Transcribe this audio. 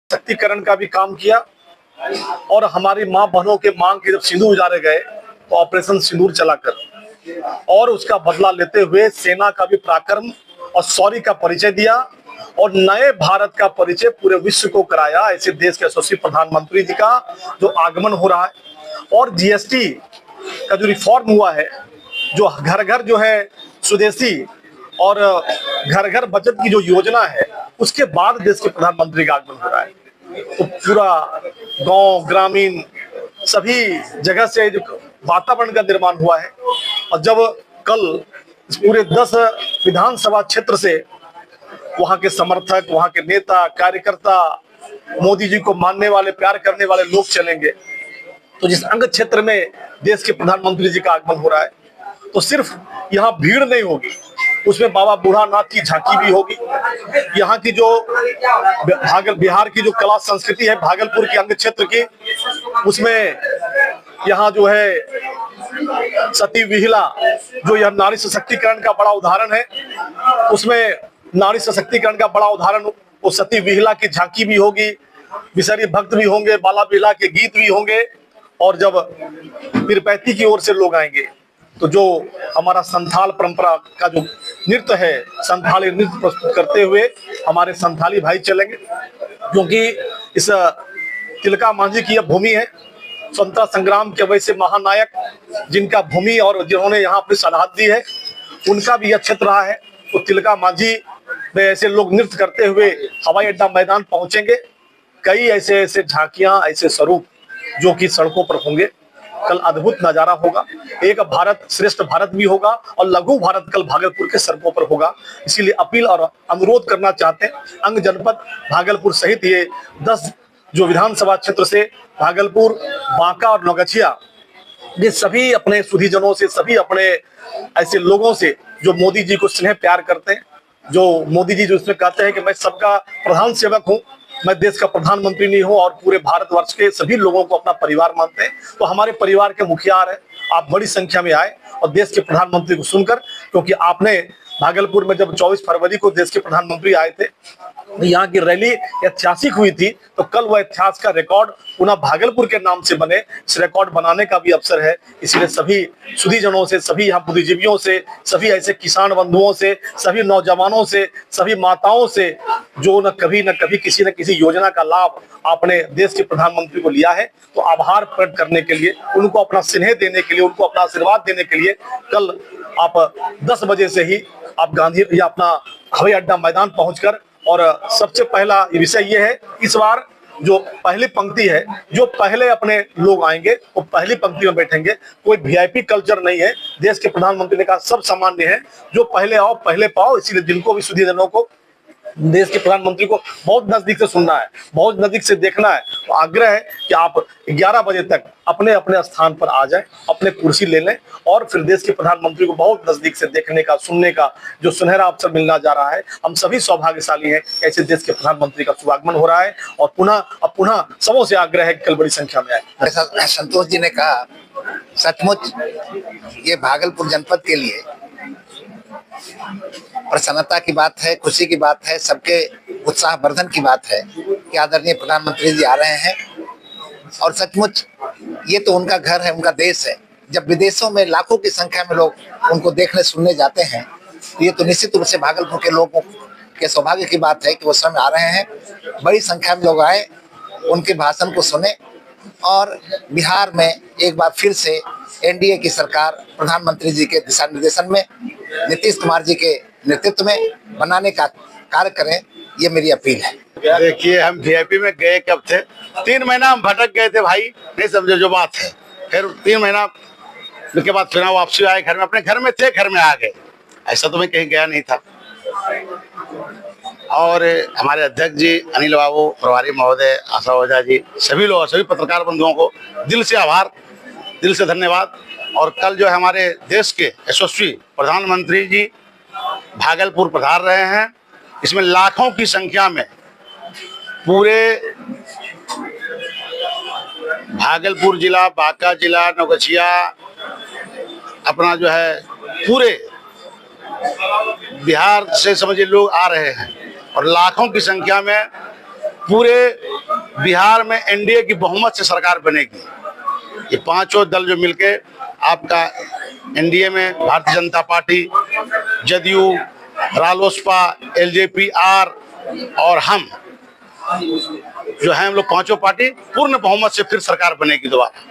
सशक्तिकरण का भी काम किया और हमारी मां बहनों के मांग के जब सिंदूर उजाड़े गए तो ऑपरेशन सिंदूर चलाकर और उसका बदला लेते हुए सेना का भी पराक्रम और शौर्य का परिचय दिया और नए भारत का परिचय पूरे विश्व को कराया। ऐसे देश के यशस्वी प्रधानमंत्री जी का जो आगमन हो रहा है और जीएसटी का जो रिफॉर्म हुआ है, जो घर घर जो है स्वदेशी और घर घर बचत की जो योजना है, उसके बाद देश के प्रधानमंत्री का आगमन हो रहा है। तो पूरा गांव ग्रामीण सभी जगह से जो वातावरण का निर्माण हुआ है और जब कल पूरे 10 विधानसभा क्षेत्र से वहां के समर्थक, वहां के नेता कार्यकर्ता, मोदी जी को मानने वाले प्यार करने वाले लोग चलेंगे, तो जिस अंग क्षेत्र में देश के प्रधानमंत्री जी का आगमन हो रहा है तो सिर्फ यहाँ भीड़ नहीं होगी, उसमें बाबा बूढ़ानाथ की झांकी भी होगी। यहाँ की जो बिहार की जो कला संस्कृति है, भागलपुर के अंग क्षेत्र की, उसमें यहाँ जो है सती विहिला जो यह नारी सशक्तिकरण का बड़ा उदाहरण है, उसमें नारी सशक्तिकरण का बड़ा उदाहरण वो सती विहिला की झांकी भी होगी, बिसरी भक्त भी होंगे, बाला बिहला के गीत भी होंगे और जब पीरपैती की ओर से लोग आएंगे तो जो हमारा संथाल परंपरा का जो नृत्य है, संथाली नृत्य प्रस्तुत करते हुए हमारे संथाली भाई चलेंगे, क्योंकि इस तिलका मांझी की यह भूमि है, स्वतंत्रता संग्राम के वैसे महानायक जिनका भूमि और जिन्होंने यहाँ अपनी शहादत दी है, उनका भी यह क्षेत्र रहा है। तो तिलका मांझी में ऐसे लोग नृत्य करते हुए हवाई अड्डा मैदान पहुंचेंगे। कई ऐसे ऐसे झांकियां, ऐसे स्वरूप जो कि सड़कों पर होंगे। कल अद्भुत नजारा होगा, एक भारत श्रेष्ठ भारत भी होगा और लघु भारत कल भागलपुर के सड़कों पर होगा। इसीलिए अपील और अनुरोध करना चाहते हैं अंग जनपद भागलपुर सहित ये 10 जो विधानसभा क्षेत्र से भागलपुर, बांका और नौगछिया, ये सभी अपने सुधीजनों से, सभी अपने ऐसे लोगों से जो मोदी जी को स्नेह प्यार करते हैं, जो मोदी जी जो इसमें कहते हैं कि मैं सबका प्रधान सेवक हूँ, मैं देश का प्रधानमंत्री नहीं हूं और पूरे भारतवर्ष के सभी लोगों को अपना परिवार मानते हैं, तो हमारे परिवार के मुखिया है, आप बड़ी संख्या में आए और देश के प्रधानमंत्री को सुनकर, क्योंकि आपने भागलपुर में जब 24 फरवरी को देश के प्रधानमंत्री आए थे, यहाँ की रैली ऐतिहासिक हुई थी, तो कल वह इतिहास का रिकॉर्ड पुनः भागलपुर के नाम से बने, इस रिकॉर्ड बनाने का भी अवसर है। इसलिए सभी सुधीजनों से, सभी यहाँ बुद्धिजीवियों से, सभी ऐसे किसान बंधुओं से, सभी नौजवानों से, सभी माताओं से जो न कभी किसी न किसी योजना का लाभ आपने देश के प्रधानमंत्री को लिया है, तो आभार प्रकट करने के लिए, उनको अपना स्नेह देने के लिए, उनको अपना आशीर्वाद देने के लिए कल आप 10 बजे से ही आप गांधी या अपना हवाई अड्डा मैदान पहुंचकर, और सबसे पहला विषय ये है, इस बार जो पहली पंक्ति है, जो पहले अपने लोग आएंगे वो पहली पंक्ति में बैठेंगे। कोई वीआईपी कल्चर नहीं है, देश के प्रधानमंत्री ने कहा सब सामान्य है, जो पहले आओ पहले पाओ। इसीलिए जिनको भी सुधीजनों को देश के प्रधानमंत्री को बहुत नजदीक से सुनना है, बहुत नजदीक से देखना है, तो आग्रह है कि आप 11 बजे तक अपने अपने स्थान पर आ जाएं, अपने कुर्सी ले लें और फिर देश के प्रधानमंत्री को बहुत नजदीक से देखने का, सुनने का जो सुनहरा अवसर मिलना जा रहा है। हम सभी सौभाग्यशाली हैं, ऐसे देश के प्रधानमंत्री का शुभागमन हो रहा है और पुनः सबों से आग्रह है कि कल बड़ी संख्या में आए। संतोष जी ने कहा, सचमुच ये भागलपुर जनपद के लिए प्रसन्नता की बात है, खुशी की बात है, सबके उत्साहवर्धन की बात है कि आदरणीय प्रधानमंत्री जी आ रहे हैं। और सचमुच ये तो उनका घर है, उनका देश है। जब विदेशों में लाखों की संख्या में लोग उनको देखने सुनने जाते हैं, तो ये तो निश्चित रूप से भागलपुर के लोगों के सौभाग्य की बात है कि वो समय आ रहे हैं। बड़ी संख्या में लोग आए, उनके भाषण को सुने और बिहार में एक बार फिर से एनडीए की सरकार प्रधानमंत्री जी के दिशा निर्देशन में, नीतीश कुमार जी के नेतृत्व में बनाने का कार्य करें, ये मेरी अपील है। देखिए, हम वीआईपी में गए कब थे, 3 महीना हम भटक गए थे भाई, नहीं समझो जो बात है। फिर 3 महीना के बाद फिर वापसी आए घर में, अपने घर में थे, घर में आ गए, ऐसा तो मैं कहीं गया नहीं था। और हमारे अध्यक्ष जी अनिल बाबू, प्रभारी महोदय, आशा ओझा जी, सभी लोग, सभी पत्रकार बंधुओं को दिल से आभार, दिल से धन्यवाद। और कल जो है हमारे देश के यशस्वी प्रधानमंत्री जी भागलपुर पधार रहे हैं, इसमें लाखों की संख्या में पूरे भागलपुर जिला, बांका जिला, नौगछिया, अपना जो है पूरे बिहार से समझिए लोग आ रहे हैं और लाखों की संख्या में पूरे बिहार में एनडीए की बहुमत से सरकार बनेगी। ये पांचों दल जो मिलके आपका एनडीए में भारतीय जनता पार्टी, जदयू, रालोसपा, एलजेपी, आर और हम जो है, हम लोग पांचों पार्टी पूर्ण बहुमत से फिर सरकार बनेगी दोबारा।